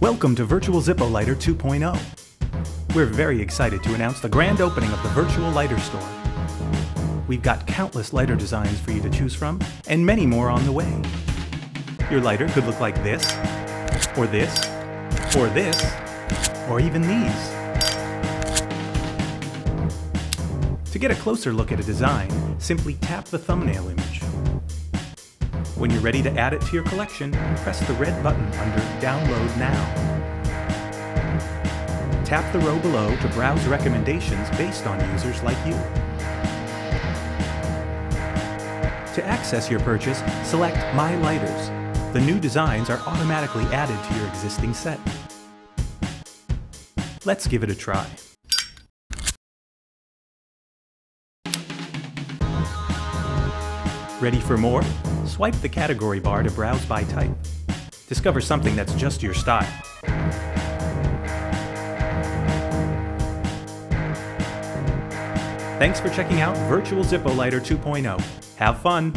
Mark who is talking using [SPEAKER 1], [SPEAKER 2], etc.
[SPEAKER 1] Welcome to Virtual Zippo Lighter 2.0. We're very excited to announce the grand opening of the Virtual Lighter store. We've got countless lighter designs for you to choose from, and many more on the way. Your lighter could look like this, or this, or this, or even these. To get a closer look at a design, simply tap the thumbnail image. When you're ready to add it to your collection, press the red button under Download Now. Tap the row below to browse recommendations based on users like you. To access your purchase, select My Lighters. The new designs are automatically added to your existing set. Let's give it a try. Ready for more? Swipe the category bar to browse by type. Discover something that's just your style. Thanks for checking out Virtual Zippo Lighter 2.0. Have fun!